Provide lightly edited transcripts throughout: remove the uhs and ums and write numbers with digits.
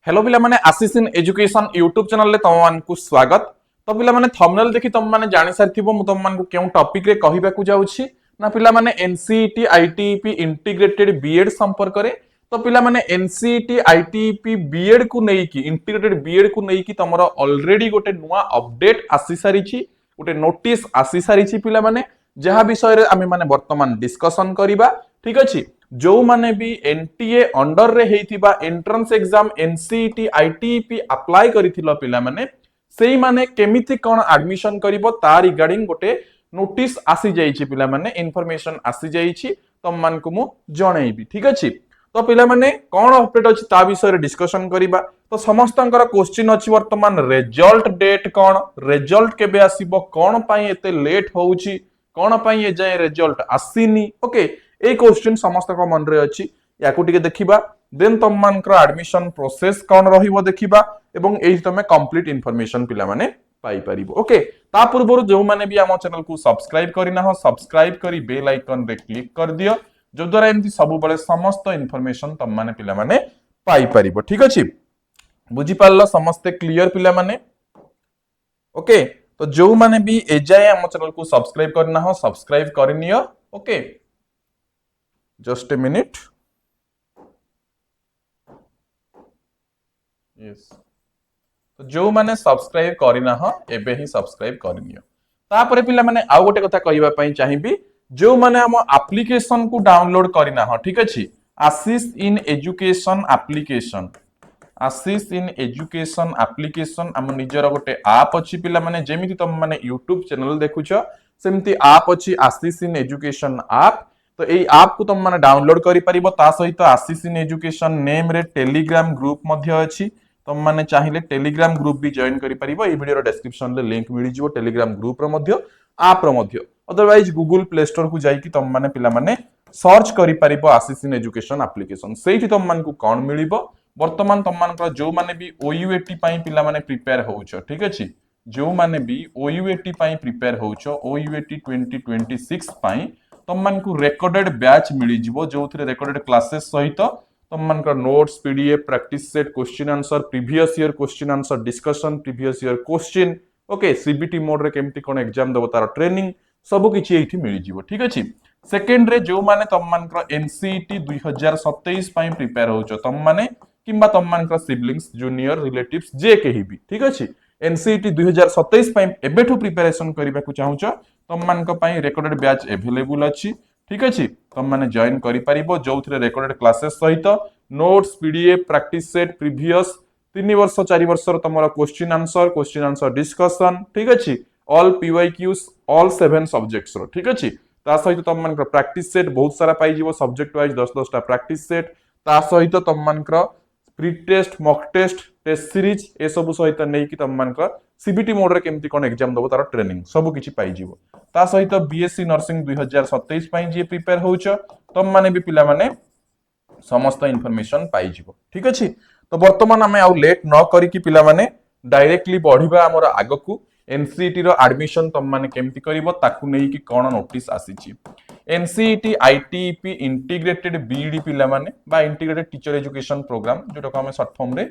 Hello पिला माने आशीष in education YouTube channel रे तुम मान को स्वागत। तो पिला माने थंबनेल देखि तुम माने जानि सारथिबो मु तुम मान को केउ टॉपिक रे कहिबा को जाउछि ना पिला माने एनसीईटी आईटीईपी इंटीग्रेटेड बीएड संपर्क रे। तो पिला माने एनसीईटी आईटीईपी बीएड को नै कि इंटीग्रेटेड बीएड को नै कि तमरो ऑलरेडी गोटे नुवा अपडेट आसी सारिछि, गोटे नोटिस आसी सारिछि पिला माने जहा विषय रे आमे माने वर्तमान डिस्कशन करिबा। ठीक अछि, जो माने भी एनटीए अंडर रे हेइथिबा entrance exam NCET ITEP apply करिथिलो पिला माने सेई माने केमिति कोन एडमिशन करिवो ता रिगार्डिंग गोटे नोटिस आसी जाईछि पिला माने इन्फॉर्मेशन आसी जाईछि तम मान को मु जणैबी। ठीक अछि, तो पिला माने कोन अपडेट अछि ता विषय रे डिस्कशन करिबा। तो समस्तंकर क्वेश्चन अछि वर्तमान रिजल्ट डेट कोन, रिजल्ट केबे आसीबो, कोन पई एते लेट होउछि, कोन पई ए जाय रिजल्ट आसीनी। ओके, ए क्वेश्चन समस्त को मन रे अछि, याकू टिके देखिबा। देन तम मानकर एडमिशन प्रोसेस कोन रहिबो देखिबा एवं एही तमे कंप्लीट इंफॉर्मेशन पिला माने पाई परिबो। ओके, ता पूर्व जो माने भी हम चैनल को सब्सक्राइब करिना हो सब्सक्राइब करी बेल आइकन रे क्लिक कर दियो, जो द्वारा एमती सब बळे समस्त इंफॉर्मेशन तम माने पिला माने पाई परिबो। ठीक अछि, बुझी पारलो समस्त क्लियर पिला माने। ओके, तो जो माने भी एजाय हम चैनल को सब्सक्राइब करना हो सब्सक्राइब करनियो। Okay, just a minute. Yes, तो जो माने सब्सक्राइब करिना हो एबे ही सब्सक्राइब करनियो। तापरे पिला माने आउ गोटे कथा कहिबा पई चाहिबी, जो माने हम एप्लीकेशन को डाउनलोड करिना हो। ठीक अछि, Ashish in education application, Ashish in education application हम निजर गोटे ऐप अछि पिला माने जेमिति तुम माने यूट्यूब चैनल देखुछो सेमति ऐप अछि आशीष इन एजुकेशन ऐप। तो एई ऐप को तुम माने डाउनलोड करि परिबो। ता सहित आशीष इन एजुकेशन नेम रे टेलीग्राम ग्रुप मध्य अछि, तुम माने चाहिए टेलीग्राम ग्रुप भी जॉइन करि परिबो। ए वीडियो रो डिस्क्रिप्शन रे लिंक मिलि जिवो टेलीग्राम ग्रुप रो मध्य ऐप रो मध्य। अदरवाइज गूगल प्ले स्टोर को जाई कि तुम माने पिला माने सर्च करि परिबो आशीष इन एजुकेशन एप्लीकेशन। सेठी तुम मान को कोन मिलिबो वर्तमान तुम मान जो माने भी ओयूएटी पई पिला माने प्रिपेयर होउछो। ठीक अछि, जो माने भी ओयूएटी पई प्रिपेयर होउछो ओयूएटी 2026 पई तुम मान को रिकॉर्डेड बैच मिलि जिवो, जो थरे रिकॉर्डेड क्लासेस सहित तुम मान का notes PDF practice set question answer previous year question answer discussion previous year question. Okay, CBT mode रे केमती कोन एग्जाम दबो तार ट्रेनिंग सब किछि एठी मिलि जिवो। ठीक अछि, सेकंड रे जो माने तुम मान का एनसीईटी 2027 पई प्रिपेयर होउछो तुम माने किंबा तुम मान का सिबलिंग्स जूनियर रिलेटिव्स जे केही भी। ठीक अछि, एनसीईटी 2027 पई एबेठु प्रिपरेशन करिबा को चाहुचो तुम मान का पई रिकॉर्डेड बैच अवेलेबल अछि। ठीक अछि, तुम माने जॉइन करि परिबो, जो थरे रिकॉर्डेड क्लासेस सहित notes PDF practice set previous 3 वर्ष 4 वर्ष रो तमरा क्वेश्चन आंसर डिस्कशन। ठीक अछि, ऑल पीवाईक्यूज ऑल 7 सब्जेक्ट्स रो। ठीक अछि, ता सहित तुम मान का प्रैक्टिस सेट बहुत सारा पाई जिवो सब्जेक्ट वाइज 10 टा प्रैक्टिस सेट। ता सहित तुम मान का pre test mock test test series ए सब सहित नै कि तुम मान का सीबीटी मोड रे केमती कोन एग्जाम दबो तार ट्रेनिंग सब किछि पाई जिवो। ता सहित बीएससी नर्सिंग 2027 पई जे प्रिपेयर होउछ तुम माने भी पिला माने समस्त इन्फॉर्मेशन पाई जिवो। ठीक अछि, तो वर्तमान हमें आउ लेट न करी कि पिला माने डायरेक्टली बढ़िबा हमर आगकू एनसीईटी रो एडमिशन तुम माने केमती करिवो ताकू नै कि कोन नोटिस आसीछि। एनसीईटी आईटीईपी इंटीग्रेटेड बीईडी पिला माने बा इंटीग्रेटेड टीचर एजुकेशन प्रोग्राम जोटा को हम शॉर्ट फॉर्म रे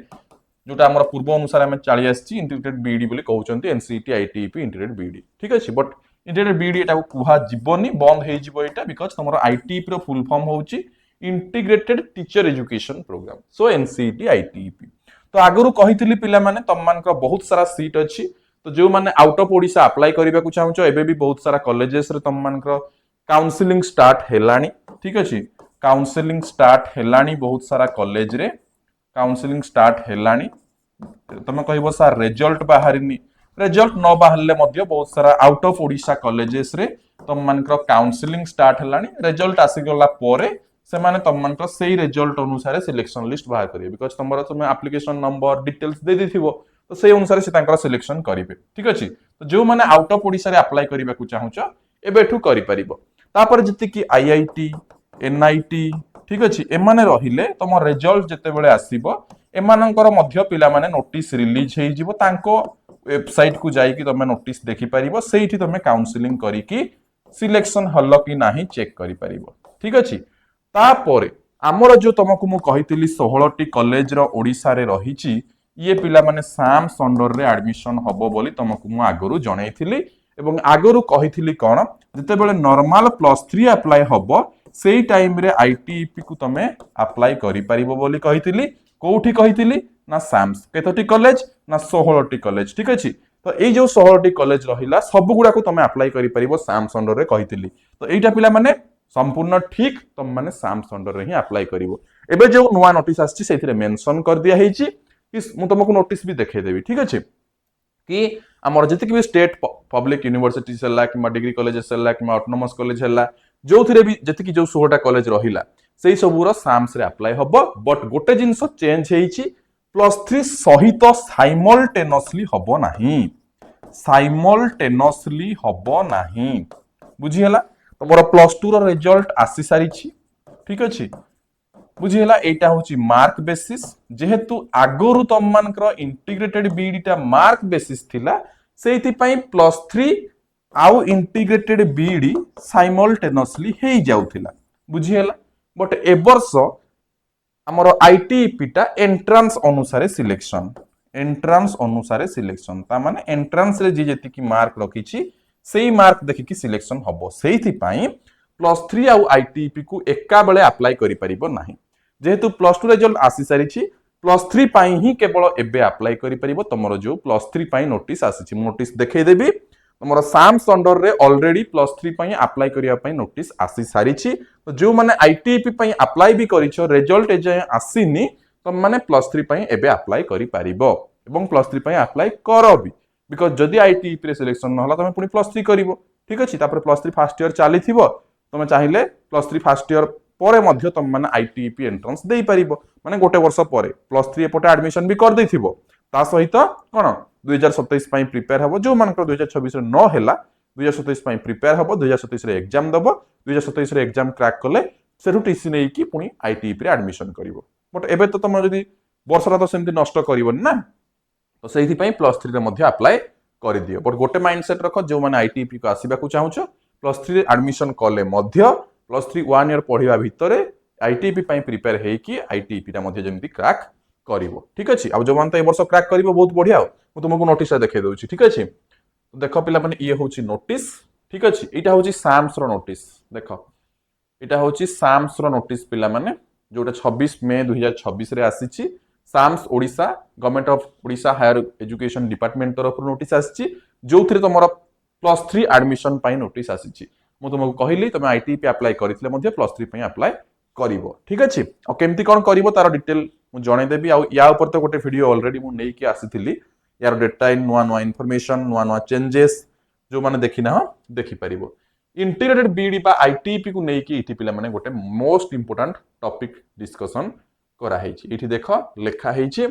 जोटा हमर पूर्व अनुसार हम चाली आछि इंटीग्रेटेड बीईडी बोली कहउचंती एनसीईटी आईटीईपी इंटीग्रेटेड बीईडी। ठीक अछि, बट इंटीग्रेटेड बीईडी एटा कुहा जिवोनी बंद हे जिवो एटा बिकॉज़ हमर आईटीईपी रो फुल फॉर्म होउची इंटीग्रेटेड टीचर एजुकेशन प्रोग्राम, सो एनसीईटी आईटीईपी। तो आगुरु कहितली पिला माने तम मान का बहुत सारा सीट अछि, तो जो माने आउट ऑफ ओडिसा अप्लाई करिबा को चाहउछो एबे भी बहुत सारा कॉलेजेस रे तम मान का काउंसलिंग स्टार्ट हेलानी। ठीक अछि, काउंसलिंग स्टार्ट हेलानी बहुत सारा कॉलेज रे काउंसलिंग स्टार्ट हेलानी। तमे कहबो सर रिजल्ट बाहरिनी, रिजल्ट न बाहरले मध्य बहुत सारा आउट ऑफ ओडिसा कॉलेजेस रे तम मान का काउंसलिंग स्टार्ट हेलानी। रिजल्ट आसी गला परे से माने तम मान का सेही रिजल्ट अनुसार सिलेक्शन लिस्ट बाहर करिवे, बिकॉज़ तमरा तुमे एप्लीकेशन नंबर डिटेल्स दे दिथिबो तो सेही अनुसार से तांकर सिलेक्शन करिवे। ठीक अछि, तो जो माने आउट ऑफ ओडिसा रे अप्लाई करिबा को चाहुचो एबेठु करि परिबो। तापर जति कि आईआईटी एनआईटी ठीक अछि एमाने रहिले तम रिजल्ट जते बेले आसीबो एमानंकर मध्य पिला माने नोटिस रिलीज हे जिवो, तांको वेबसाइट को जाई कि तमे नोटिस देखि परिबो, सेठी तमे काउंसलिंग करी कि सिलेक्शन हल्लो कि नाही चेक करि परिबो। ठीक अछि, तापरे आमर जो तुमको मु कही 16 कॉलेज रो ओडिसा रे रहिची ये पिला माने साम्स अंडर रे एडमिशन हबो बोली तुमको मु आगरु जणैथिली एवं आगरु कहिथिली कोन जते बेले नॉर्मल +3 अप्लाई हबो सेही टाइम रे आईटीईपी को तमे अप्लाई करि परिबो बोली कहिथिली कोठी कहिथिली ना साम्स केतोटी कॉलेज ना 16 कॉलेज ठीक अछि तो ए जो 16 कॉलेज रहिला सब गुडा को तमे अप्लाई करि परिबो साम्स अंडर रे कहिथिली तो एटा पिला माने संपूर्ण ठीक तुम माने साम्स अंडर रे ही अप्लाई करिवो एबे जो नुवा नोटिस आछि सेथिरे मेंशन कर दिया हेछि कि मु तुमको नोटिस भी देखै देबी ठीक अछि कि हमर जति भी स्टेट पब्लिक यूनिवर्सिटीज हला कि डिग्री कॉलेजेस हला कि ऑटोनोमस कॉलेज हला जोथिरे भी जति कि जो 16टा कॉलेज रहिला सेही सबुरो साम्स रे अप्लाई हबो बट गोटे जिंस चेंज हेछि +3 सहित साइमल्टेनियसली हबो नाही साइमल्टेनियसली हबो नाही बुझी हला तमरो +2 रो रिजल्ट आसी सारी छी ठीक अछि बुझी हला एटा होची मार्क बेसिस जेहेतु आगरु तम मानकर इंटीग्रेटेड बीडीटा मार्क बेसिस थिला सेति पई +3 आउ इंटीग्रेटेड बीडी साइमल्टेनियसली हेई जाउथिला बुझी हला बट ए वर्ष हमरो आईटीईपी टा एंट्रेंस अनुसारे सिलेक्शन ता माने एंट्रेंस रे जे जति की मार्क रखिछि सेही मार्क देखि की सिलेक्शन हबो सेहि पई +3 आउ आईटीईपी को एका बेले अप्लाई करि परिबो नाही जेहेतु +2 रिजल्ट आसी सारी छी +3 पई ही केवल एबे अप्लाई करि परिबो तमरो जो +3 पई नोटिस आसी छी नोटिस देखै देबी तमरो साम्स अंडर रे ऑलरेडी +3 पई अप्लाई करिया पई नोटिस आसी सारी छी तो जो माने आईटीईपी पई अप्लाई भी करिछो रिजल्ट ए जाय आसीनी तम माने +3 पई एबे अप्लाई करि परिबो एवं +3 पई अप्लाई करो भी बिकॉज जदि आईटीईपी रे सिलेक्शन न होला तमे पुनी +3 करिवो ठीक अछि तापर +3 फर्स्ट ईयर चाली थिबो तमे चाहिले +3 फर्स्ट ईयर परे मध्य तम माने आईटीईपी एंट्रेंस देई परिबो माने गोटे वर्ष परे +3 एपोटे एडमिशन भी कर देथिबो ता सहित कोन 2027 पई प्रिपेयर हबो जो मानकर 2026 रे न हैला 2027 पई प्रिपेयर हबो 2027 रे एग्जाम दबो 2027 रे एग्जाम क्रैक करले सेठु टीसी नै कि पुनी आईटीईपी रे एडमिशन करिवो बट एबे तो तम जदी वर्षरा तो सेमति नष्ट करिवोन ना तो सेहि पई +3 रे मध्य अप्लाई करि दियो बट गोटे माइंडसेट रखो जो माने आईटीईपी को आसीबा को चाहूछो +3 रे एडमिशन करले मध्य +3 1 ईयर पढिबा भितरे आईटीईपी पई प्रिपेयर हेई कि आईटीईपी ता मध्य जेमति क्रैक करिवो ठीक अछि अब जो मान तो ए वर्ष क्रैक करिवो बहुत बढ़िया मु तुमको नोटिस देखै दउछि ठीक अछि तो देखो पिला माने ये होछि नोटिस ठीक अछि एटा होछि साम्स रो नोटिस देखो एटा होछि साम्स रो नोटिस पिला माने जोटा 26 मई 2026 रे आसीछि SAMS Odisha government of Odisha higher education department तरफ नोटिस आसीछि जोथिरे तमरो +3 एडमिशन पई नोटिस आसीछि मु तुमको कहिली तमे आईटीईपी अप्लाई करितले मध्ये +3 पई अप्लाई करिवो ठीक अछि आ केमति कोन करिवो तार डिटेल मु जणै देबी आ या ऊपर तो गोटे वीडियो ऑलरेडी मु नै कि आसीथिली यार डेटा इन नुआ इनफॉरमेशन नुआ चेंजेस जो माने देखिना हो देखि परिबो इंटीग्रेटेड बीडी बा आईटीईपी को नै कि इथि पिला माने गोटे मोस्ट इंपोर्टेंट टॉपिक डिस्कशन करा हेछि इथि देखो लेखा हेछि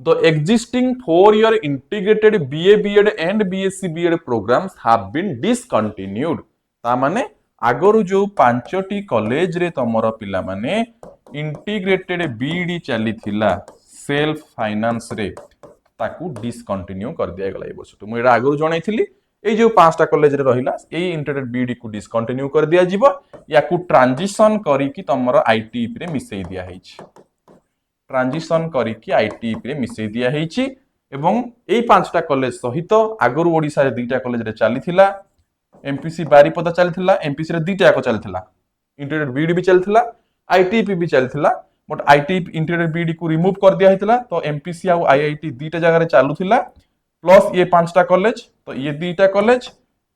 The existing 4-year integrated BA BEd and BSc BEd programs have been discontinued. ता माने आगरु जो 5टी कॉलेज रे तमरो पिला माने इंटीग्रेटेड बीडी चली थिला सेल्फ फाइनेंस रे ताकू डिसकंटिन्यू कर दिया गला ए वर्ष तो मुझे आगरु जणैथिली ए जो 5टा कॉलेज रे रहिला ए इंटीग्रेटेड बीडी को डिसकंटिन्यू कर दिया जिवो या को ट्रांजिशन करी कि तमरो आईटीईपी रे मिसई दिया हेछि ट्रांजिशन करी कि आईटीईपी रे मिसई दिया हेछि एवं एई 5टा कॉलेज सहित आगरु ओडिसा रे 2टा कॉलेज रे चली थिला एमपीसी बारिपदा चली थिला एमपीसी रे 2टा को चली थिला इंटीग्रेटेड बीडी भी चली थिला आईटीईपी भी चली थिला बट आईटीईपी इंटीग्रेटेड बीडी को रिमूव कर दिया हेतिला तो एमपीसी आ आईआईटी 2टा जगह रे चालू थिला प्लस ये 5टा कॉलेज तो ये 2टा कॉलेज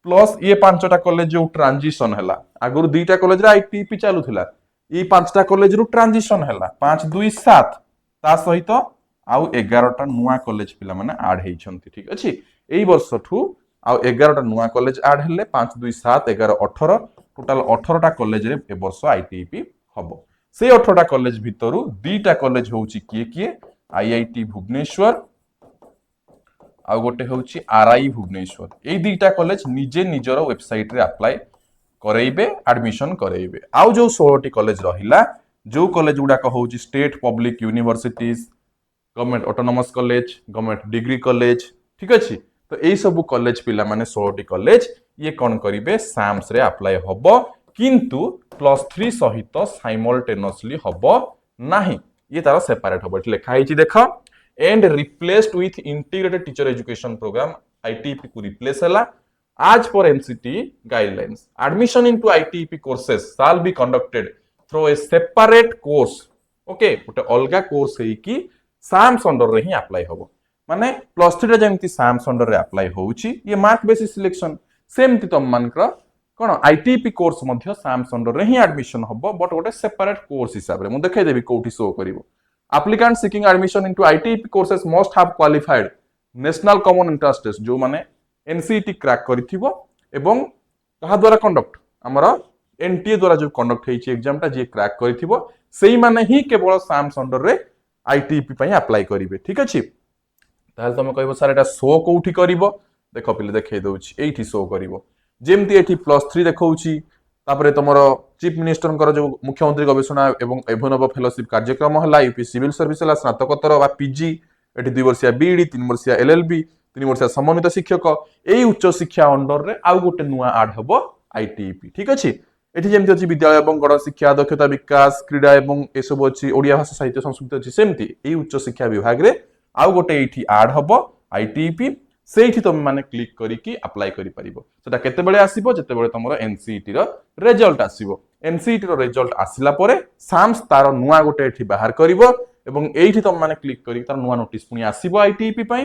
प्लस ये 5टा कॉलेज जो ट्रांजिशन हैला आगरु 2टा कॉलेज रे आईटीईपी चालू थिला ये 5टा कॉलेज रु ट्रांजिशन हैला 5 2 7 ता सहित आउ 11टा नुआ कॉलेज पिला माने ऐड हेइछंती ठीक अछि एई वर्ष ठू आउ 11टा नुआ कॉलेज ऐड हेले 5 2 7 11 18 टोटल 18टा कॉलेज रे ए वर्ष आईटीईपी हबो से 18टा कॉलेज भितरु 2टा कॉलेज होउची किए आईआईटी भुवनेश्वर आ गोटे होउची आरआई भुवनेश्वर एई 2टा कॉलेज निजे निजर वेबसाइट रे अप्लाई करेइबे एडमिशन करेइबे आउ जो 16टी कॉलेज रहिला जो कॉलेज गुडा होउची state public universities government autonomous college government degree college ठीक अछि तो एई सब कॉलेज पिला माने 16टी कॉलेज ये कोन करिवे साम्स रे अप्लाई हबो किंतु +3 सहित साइमल्टेनियसली हबो नाही ये तार सेपरेट हबो लिखा हिची देख and replaced with integrated teacher education program ITEP को रिप्लेस हला as per NCT guidelines admission into ITEP courses shall be conducted through a separate course okay गोटे अलगा कोर्स है कि साम्स अंडर रे ही अप्लाई हबो माने +3 रे जेमति साम्स अंडर रे अप्लाई होउची ये मार्क बेसिस सिलेक्शन सेमति तम मानकर कोन आईटीपी कोर्स मध्य साम्स अंडर रे ही एडमिशन हबो बट गोटे सेपरेट कोर्स हिसाब रे मु देखाई देबी कोठी शो करिवो applicant seeking admission into ITP courses must have qualified national common entrance test जो माने एनसीईटी क्रैक करिथिबो एवं कहा द्वारा कंडक्ट हमर एनटीए द्वारा जो कंडक्ट हेछि एग्जाम टा जे क्रैक करिथिबो सेही माने ही केवल साम्स अंडर रे आईटीईपी पई अप्लाई करिवे ठीक अछि ताहले तमे कहबो सर एटा शो कोठी करिवो देखो पिले देखाई दउछि एठी शो करिवो जेमति एठी +3 देखौछि तापरे तमरो चीफ मिनिस्टर कर जो मुख्यमंत्री गवेषणा एवं अभिनव फेलोशिप कार्यक्रम हला यूपी सिविल सर्विस हला स्नातकोत्तर बा पीजी एठी 2 वर्षिया बीडी 3 वर्षिया एलएलबी 3 वर्षिया समन्वित शिक्षक एई उच्च शिक्षा अंडर रे आउ गोटे नुआ आड हबो आईटीईपी ठीक अछि एठी जेमति अछि विद्यालय एवं गण शिक्षा दक्षता विकास क्रीडा एवं एसबु अछि ओडिया भाषा साहित्य संस्कृत अछि सेमति एई उच्च शिक्षा विभाग रे आउ गोटे एठी आड हबो आईटीईपी सेठी तुम माने क्लिक करिकी अप्लाई करि परिबो सेटा केते बेले आसीबो जते बेले तमरो एनसीईटी रो रिजल्ट आसीबो एनसीईटी रो रिजल्ट आसिला परे साम्स तार नुआ गोटे एठी बाहर करिवो एवं एठी तुम माने क्लिक करिक तार नुआ नोटिस पुनी आसीबो आईटीईपी पई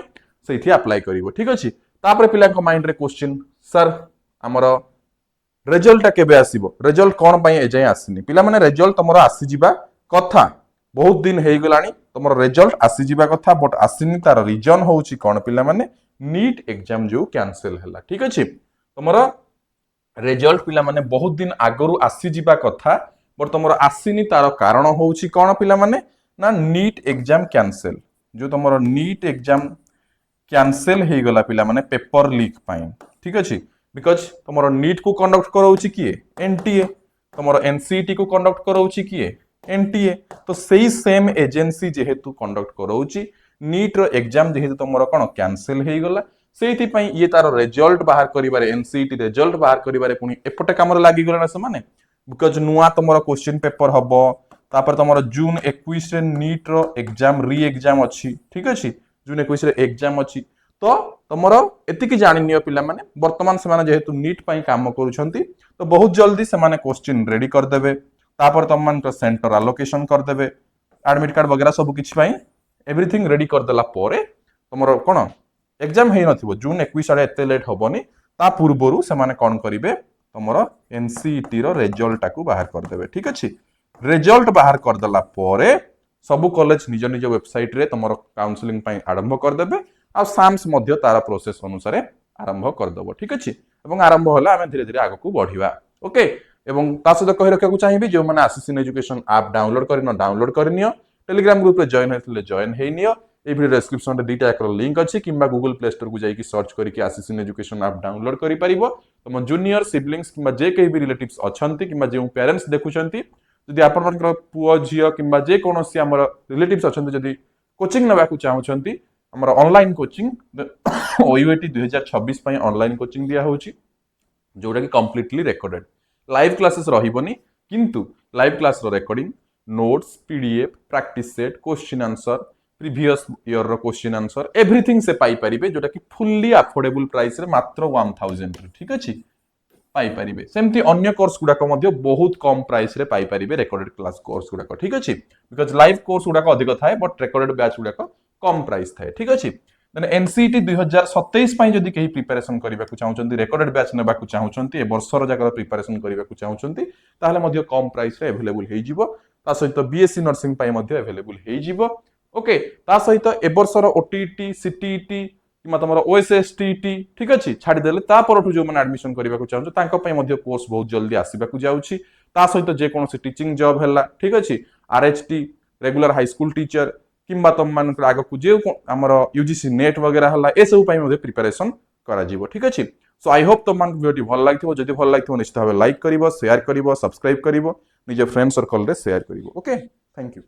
सेठी अप्लाई करिवो ठीक अछि तापरे पिला को माइंड रे क्वेश्चन सर हमरो रिजल्ट केबे आसीबो रिजल्ट कोन पई एजाय आसीनी पिला माने रिजल्ट तमरो आसी जिबा कथा बहुत दिन हेई गलानी तमरो रिजल्ट आसी जिबा कथा बट आसीनी तार रीजन होउची कोन पिला माने नीट एग्जाम जो कैंसिल हला ठीक अछि तमरो रिजल्ट पिला माने बहुत दिन आगरु आसी जिबा कथा बट तमरो आसीनी तार कारण होउची कोन पिला माने ना नीट एग्जाम कैंसिल जो तमरो नीट एग्जाम कैंसिल हे गला पिला माने पेपर लीक पाई ठीक अछि बिकॉज तमरो नीट को कंडक्ट करौची किए एनटीए तमरो एनसीईटी को कंडक्ट करौची किए एनटीए तो सेही सेम एजेंसी जेहेतु कंडक्ट करौची नीट रो एग्जाम जेहेतु तमरो कोन कैंसिल हे गला सेही पई ये तार रिजल्ट बाहर करिबारे एनसीईटी रिजल्ट बाहर करिबारे पुनी एपटे काम रे लागि गला ना से माने बिकॉज नुआ तमरो क्वेश्चन पेपर हबो तापर तमरो जून 21 रे नीट रो एग्जाम री एग्जाम अछि ठीक अछि जून 21 रे एग्जाम अछि तो तमरो एतिकी जानि नियो पिला माने वर्तमान से माने जेहेतु नीट पई काम करूछंती तो बहुत जल्दी से माने क्वेश्चन रेडी कर देबे तापर तम मान को सेंटर एलोकेशन कर देबे एडमिट कार्ड वगैरह सब किछ पई एवरीथिंग रेडी कर देला परे तमरो कोन एग्जाम हेई नथिबो जून 21 आडे एते लेट होबनी ता पूर्वरु से माने कोन करिवे तमरो एनसीईटी रो रिजल्ट टाकू बाहर कर देबे ठीक अछि रिजल्ट बाहर कर देला परे सब कॉलेज निज निज वेबसाइट रे तमरो काउंसलिंग पई आरंभ कर देबे आ साम्स मध्य तारा प्रोसेस अनुसार आरंभ कर दबो ठीक अछि एवं आरंभ होला हमें धीरे धीरे आगो को बढ़िबा ओके एवं ता सहित कहि रखा चाहिए जो मैंने आसिसिन एजुकेशन ऐप डाउनलोड करन डाउनलोड करनियो टेलीग्राम ग्रुप रे जॉइन हेतले जॉइन हेनियो ए वीडियो डिस्क्रिप्शन रे दीटा एक लिंक अछि किबा गूगल प्ले स्टोर को जाई कि सर्च करिके आसिसिन एजुकेशन ऐप डाउनलोड करि परिबो तम जूनियर सिबलिंग्स किबा जे कहि भी रिलेटिव्स अछंती किबा जे पेरेंट्स देखुचंती जदि आपन मनकर पुओ झियो किबा जे कोनोसी हमर रिलेटिव्स अछंती जदि कोचिंग नबा को चाहउचंती हमर ऑनलाइन कोचिंग ओयूएटी 2026 पई ऑनलाइन कोचिंग दिया होची जोडा कि कंप्लीटली रिकॉर्डेड लाइव क्लासेस रहिबनी किंतु लाइव क्लास रो recording notes PDF practice set question answer previous year रो क्वेश्चन आंसर एवरीथिंग से पाई परिबे जोटा कि फुल्ली अफोर्डेबल प्राइस रे मात्र 1000 ठीक अछि पाई परिबे सेमती अन्य कोर्स गुडा को मध्य बहुत कम प्राइस रे पाई परिबे रिकॉर्डेड क्लास कोर्स गुडा को ठीक अछि बिकॉज़ लाइव कोर्स गुडा को अधिक थाए बट रिकॉर्डेड बैच गुडा को कम प्राइस थाए ठीक अछि देन एनसीईटी 2027 पई जदि कही प्रिपरेशन करबा को चाहउचंती रिकॉर्डेड बैच नेबा को चाहउचंती ए वर्षर जाकर प्रिपरेशन करबा को चाहउचंती ताहले मध्य कम प्राइस रे अवेलेबल हे जिवो ता सहित बीएससी नर्सिंग पई मध्य अवेलेबल हे जिवो ओके ता सहित ए वर्षर ओटीटी सीटीटी किमा तमरो ओएसएसटीटी ठीक अछि छाडी देले ता परठु जो माने एडमिशन करबा को चाहउछ तांको पई मध्य कोर्स बहुत जल्दी आसीबा को जाउछि ता सहित जे कोनोसी टीचिंग जॉब हैला ठीक अछि RHT regular high school teacher किंबा तम मान आग को जे हमर यूजीसी नेट वगैरह हला ए सब पई मध्ये प्रिपरेशन करा जीवो ठीक अछि सो आई होप तम मान वीडियो भल लागथिबो जदि भल लागथिबो निश्चित भाबे लाइक करिवो शेयर करिवो सब्सक्राइब करिवो निजे फ्रेंड सर्कल रे शेयर करिवो ओके थैंक यू।